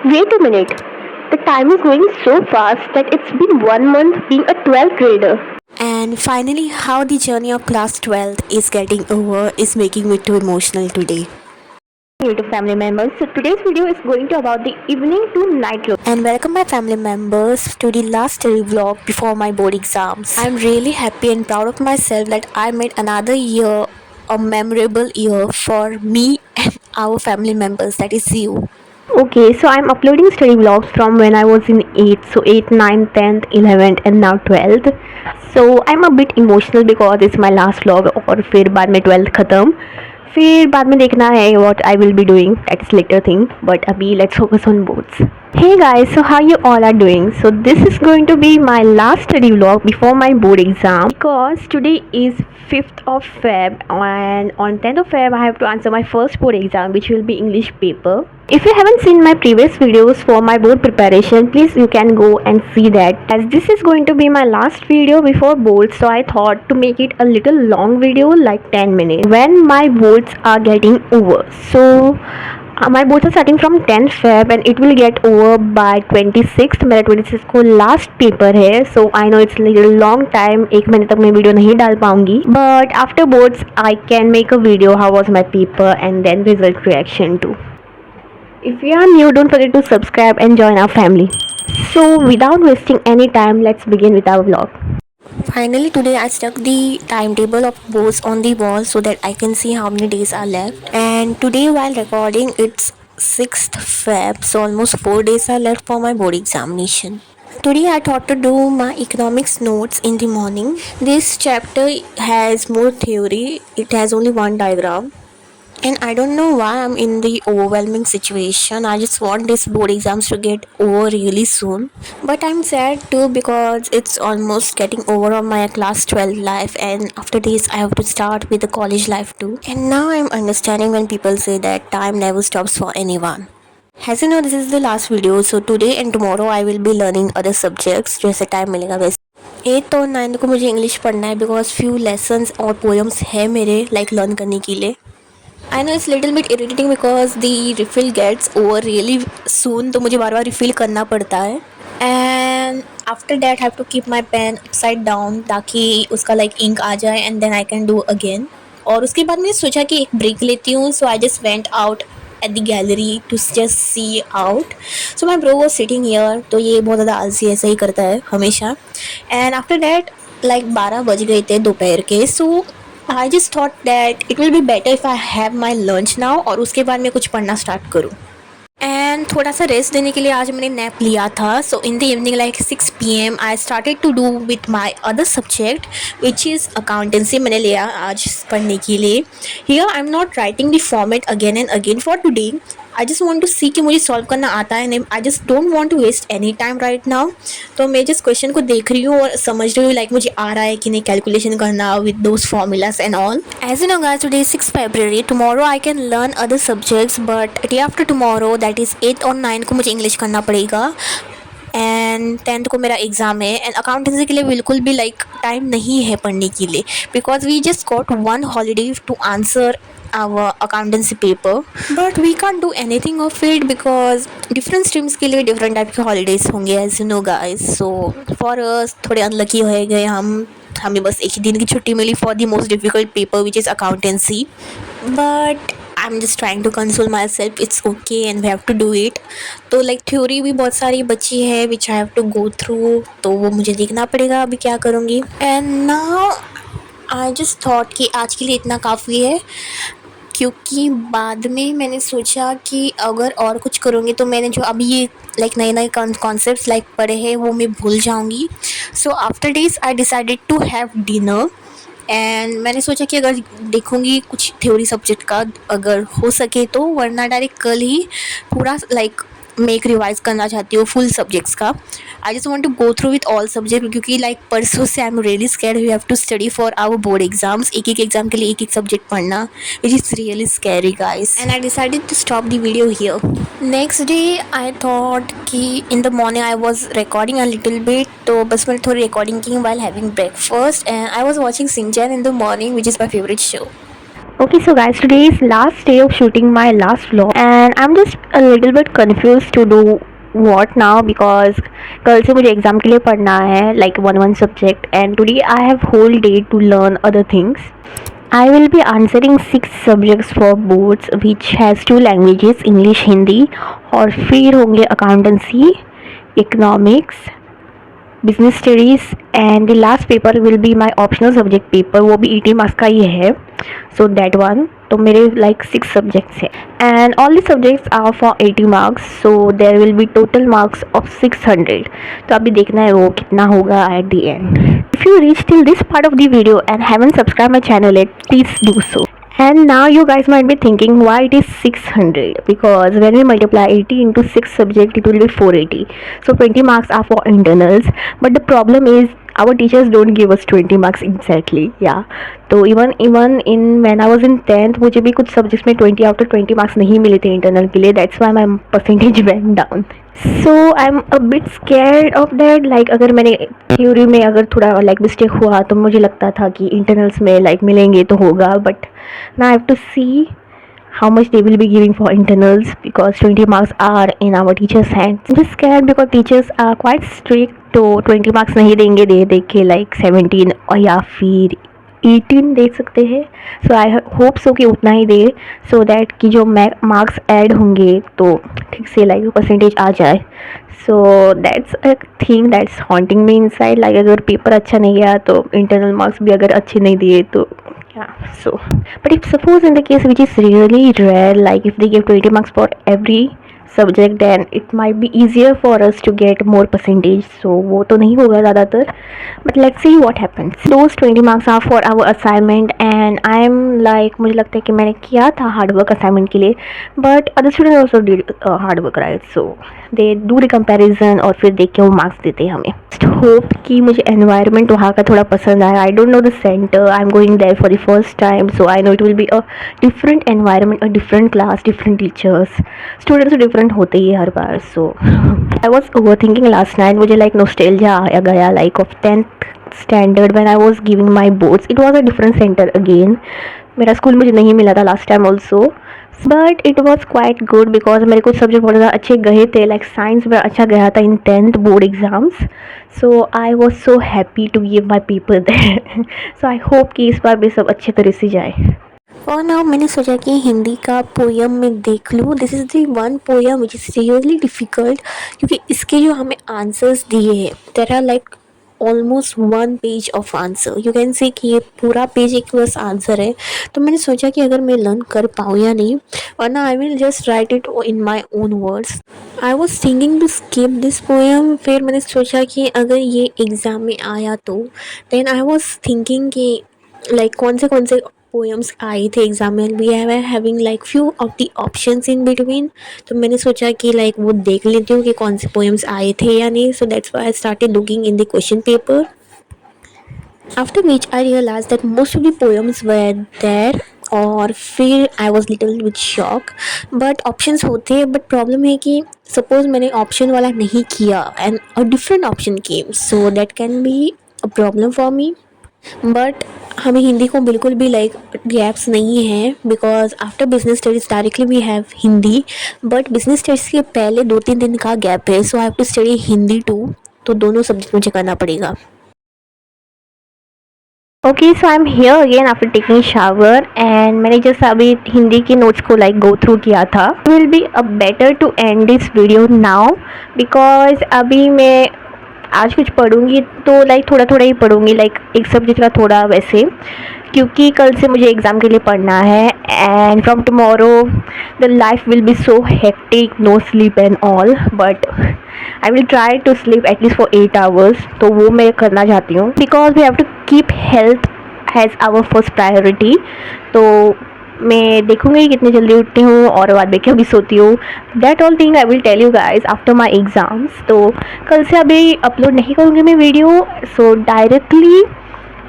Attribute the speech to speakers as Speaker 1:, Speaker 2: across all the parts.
Speaker 1: Wait a minute. The time is going so fast that it's been 1 month being a 12th grader.
Speaker 2: And finally, how the journey of class 12th is getting over is making me too emotional today.
Speaker 1: YouTube family members. So today's video is going to about the evening to night routine.
Speaker 2: And welcome my family members to the last study vlog before my board exams. I'm really happy and proud of myself that I made another year a memorable year for me and our family members, that is you.
Speaker 1: Okay, so I'm uploading study vlogs from when I was in 8th, so 8th, 9th, 10th, 11th and now 12th. So I'm a bit emotional because it's my last vlog और फिर बाद में 12th खत्म. फिर बाद में देखना है what I will be doing, that is later thing, but अभी let's focus on boards. Hey guys, so how you all are doing? So this is going to be my last study vlog before my board exam because today is 5th of Feb and on 10th of Feb I have to answer my first board exam, which will be English paper. If you haven't seen my previous videos for my board preparation, please you can go and see that, as this is going to be my last video before board, so I thought to make it a little long video like 10 minutes when my boards are getting over. So my boards are starting from 10th Feb and it will get over by 26th. मेरा 26th को last paper है, so I know it's a little long time. एक महीने तक मैं video नहीं डाल पाऊंगी, but after boards I can make a video how was my paper and then result reaction too. If you are new, don't forget to subscribe and join our family. So without wasting any time, let's begin with our vlog.
Speaker 2: Finally, today I stuck the timetable of boards on the wall so that I can see how many days are left. And today, while recording, it's 6th Feb, so almost 4 days are left for my board examination. Today I thought to do my economics notes in the morning. This chapter has more theory, it has only one diagram. And I don't know why I'm in the overwhelming situation. I just want this board exams to get over really soon. But I'm sad too because it's almost getting over on my class 12 life, and after this I have to start with the college life too. And now I'm understanding when people say that time never stops for anyone. As you know, this is the last video, so today and tomorrow I will be learning other subjects जैसे time मिलेगा वैसे. 8th और 9th को मुझे English पढ़ना है because few lessons और poems है मेरे लाइक लर्न करने के लिए. I know it's little bit irritating because the refill gets over really soon, तो मुझे बार बार refill करना पड़ता है. And after that I have to keep my pen upside down ताकि उसका like ink आ जाए and then I can do again. और उसके बाद मैंने सोचा कि एक break लेती हूँ, so I just went out at the gallery to just see out. So my bro was sitting here, तो ये बहुत ज़्यादा आलसी ऐसा ही करता है हमेशा. And after that like 12 बज गए थे दोपहर के, so I just thought that it will be better if I have my lunch now और उसके बाद मैं कुछ पढ़ना स्टार्ट करूँ. एंड थोड़ा सा रेस्ट देने के लिए आज मैंने नैप लिया था. So in the evening like 6 PM I started to do with my other subject which is accountancy. मैंने लिया आज पढ़ने के लिए. Here I am not writing the format again and again for today. I just want to see कि मुझे solve करना आता है नहीं. I just don't want to waste any time right now. तो मैं जिस क्वेश्चन को देख रही हूँ और समझ रही हूँ लाइक मुझे आ रहा है कि नहीं कैलकुलेशन करना with those formulas and all. As you know guys, today 6 February. Tomorrow I can learn other subjects but day after tomorrow that is 8th और 9th को मुझे इंग्लिश करना पड़ेगा. एंड 10th को मेरा एग्ज़ाम है. एंड अकाउंटेंसी के लिए बिल्कुल भी लाइक टाइम नहीं है पढ़ने के लिए because we just got one holiday to answer our accountancy paper, but we can't do anything of it because different streams के लिए different type के holidays होंगे as you know guys. So for us थोड़े unlucky हो गए हम. हमें बस एक ही दिन की छुट्टी मिली for the most difficult paper which is accountancy, but I'm just trying to console myself. It's okay and we have to do it. तो like theory भी बहुत सारी बची है which I have to go through, तो वो मुझे देखना पड़ेगा अभी क्या करूँगी. And now I just thought कि आज के लिए इतना काफ़ी है क्योंकि बाद में मैंने सोचा कि अगर और कुछ करूँगी तो मैंने जो अभी ये लाइक नए नए कॉन्सेप्ट्स लाइक पढ़े हैं वो मैं भूल जाऊँगी. So after this I decided to have dinner and मैंने सोचा कि अगर देखूँगी कुछ थ्योरी सब्जेक्ट का अगर हो सके तो, वरना डायरेक्ट कल ही पूरा लाइक मैं एक रिवाइज़ करना चाहती हूँ फुल सब्जेक्ट्स का. I just want to go through with all subject क्योंकि लाइक परसों से I am really scared. We have to study for our board exams. एक एक एग्जाम के लिए एक एक सब्जेक्ट पढ़ना which is really scary guys. And I decided to stop the video here. Next day I thought कि in the morning I was recording a little bit, तो बस मैंने थोड़ी रिकॉर्डिंग की while having breakfast and I was watching Shinchan in the morning which is my favourite show.
Speaker 1: Okay, so guys, today is last day of shooting my last vlog and I'm just a little bit confused to do what now because कल से मुझे exam के लिए पढ़ना है like one subject and today I have whole day to learn other things. I will be answering 6 subjects for boards which has 2 languages English Hindi और फिर होंगे accountancy, economics, business studies and the last paper will be my optional subject paper, वो भी 80 marks का ही है. So that one. तो मेरे लाइक 6 सब्जेक्ट्स हैं and all the subjects are for 80 marks, so there will be total marks of 600. तो अभी देखना है वो कितना होगा at the end. If you reach till this part of the video and haven't subscribe my channel yet, please do so. And now you guys might be thinking why it is 600, because when we multiply 80 into 6 subject it will be 480. So 20 marks are for internals, but the problem is our teachers don't give us 20 marks exactly. Yeah, तो even in when I was in 10th मुझे भी कुछ subjects में 20 out of 20 marks नहीं मिले थे internal के लिए. That's why my percentage went down. So I'm a bit scared of that. Like अगर मैंने theory में अगर थोड़ा like mistake हुआ तो मुझे लगता था कि internals में like मिलेंगे तो होगा, but now I have to see how much they will be giving for internals because 20 marks are in our teachers hands. I'm just scared because teachers are quite strict, तो 20 marks नहीं देंगे, दे दे के like 17 और या फिर 18 दे सकते हैं. सो I hope so कि उतना ही दे, सो दैट कि जो मार्क्स ऐड होंगे तो ठीक से लाइक परसेंटेज आ जाए. So that's a thing that's haunting me inside. Like अगर पेपर अच्छा नहीं गया तो इंटरनल मार्क्स भी अगर अच्छे नहीं दिए तो yeah. So but if suppose in the case which is really rare, like if they give 20 marks for every subject, then it might be easier for us to get more percentage. So वो तो नहीं होगा ज़्यादातर, but let's see what happens. Those 20 marks are for our assignment and I am like मुझे लगता है कि मैंने किया था hard work assignment के लिए, but other students also did hard work, right? So they do the comparison और फिर देख के वो marks देते हैं हमें. होप कि मुझे एनवायरनमेंट वहाँ का थोड़ा पसंद आया. I don't know the centre, I am going there for the first time, so I know it will be a different environment, a different class, different teachers. Students तो डिफरेंट होते ही है हर बार. So I was over thinking last night. मुझे like nostalgia आया गया like of 10th standard when I was giving my boards. It was a different centre again. मेरा स्कूल मुझे नहीं मिला था last time also, but it was quite good because मेरे कुछ सब्जेक्ट बहुत ज़्यादा अच्छे गए थे. लाइक साइंस मेरा अच्छा गया था in 10th board exams. So I was so happy to give my paper there. So I hope कि इस बार भी सब अच्छे तरह से जाए.
Speaker 2: और नाउ मैंने सोचा कि हिंदी का पोयम में देख लूँ. This is the one poem which is seriously difficult, क्योंकि इसके जो हमें आंसर्स दिए हैं there are like almost 1 page of answer. You can say कि ये पूरा पेज एक बस आंसर है. तो मैंने सोचा कि अगर मैं लर्न कर पाऊँ या नहीं, वरना I will just write it in my own words. I was thinking to skip this poem. फिर मैंने सोचा कि अगर ये एग्ज़ाम में आया तो देन आई वॉज थिंकिंग कि लाइक कौन से पोएम्स आई थे एग्जाम में. We have having like few of the options in between. तो मैंने सोचा कि लाइक वो देख लेती हूँ कि कौन से पोएम्स आए थे या नहीं. So that's why I started looking in the question paper. After which I realize that most of the poems were there. और फिर I was little with shock. But options होते हैं, बट प्रॉब्लम है कि सपोज मैंने option वाला नहीं किया and a different option came, so that can be a problem for me. But हमें हिंदी को बिल्कुल भी लाइक गैप्स नहीं है, because after business studies directly we have Hindi, but business studies के पहले 2-3 दिन का गैप है. So I have to study Hindi too. तो दोनों सब्जेक्ट मुझे करना पड़ेगा.
Speaker 1: Okay, so I am here again after taking shower and मैंने जस्ट अभी हिंदी के नोट्स को लाइक गो थ्रू किया था. Will be a better to end this video now because अभी मैं आज कुछ पढ़ूंगी तो लाइक थोड़ा थोड़ा ही पढ़ूंगी, लाइक एक सब्जेक्ट का थोड़ा वैसे, क्योंकि कल से मुझे एग्ज़ाम के लिए पढ़ना है and from tomorrow the life will be so hectic, no sleep and all, but I will try to sleep at least for 8 hours. तो वो मैं करना चाहती हूँ because we have to keep health has our first priority. तो मैं देखूँगी कितनी जल्दी उठती हूँ और बाद में कभी सोती हूँ. That all thing I will tell you guys after my exams. तो कल से अभी अपलोड नहीं करूँगी मैं video. So directly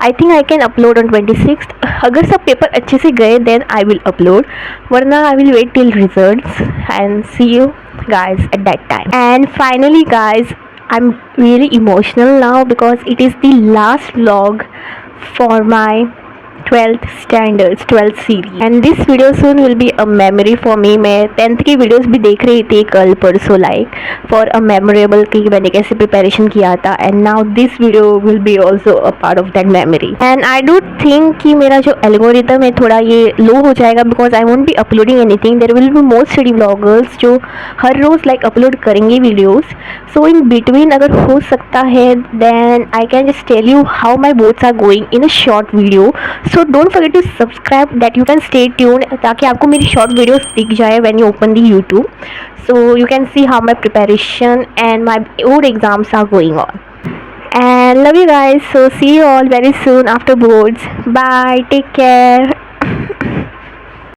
Speaker 1: I think I can upload on 26th. अगर सब पेपर अच्छे से गए देन आई विल अपलोड, वरना I will wait till results and see you guys at that time. And finally guys, I'm really emotional now because it is the last vlog for my 12th standards 12th series and this video soon will be a memory for me. मैं 10th की videos भी देख रही थी कल परसों like for a memorable कि मैंने कैसे प्रिपरेशन किया था and now this video will be also a part of that memory and I do think कि मेरा जो एल्गोरिथम है थोड़ा ये लो हो जाएगा because I won't be uploading anything. There will be more study bloggers जो हर रोज़ लाइक अपलोड करेंगे वीडियोज़. सो इन बिटवीन अगर हो सकता है then I can just tell you how my boths are going in a short video. So don't forget to subscribe that you can stay tune ताकि आपको मेरी short videos दिख जाए when you open the YouTube. So you can see how my preparation and my board exams are going on. And love you guys. So see you all very soon after boards. Bye. Take care.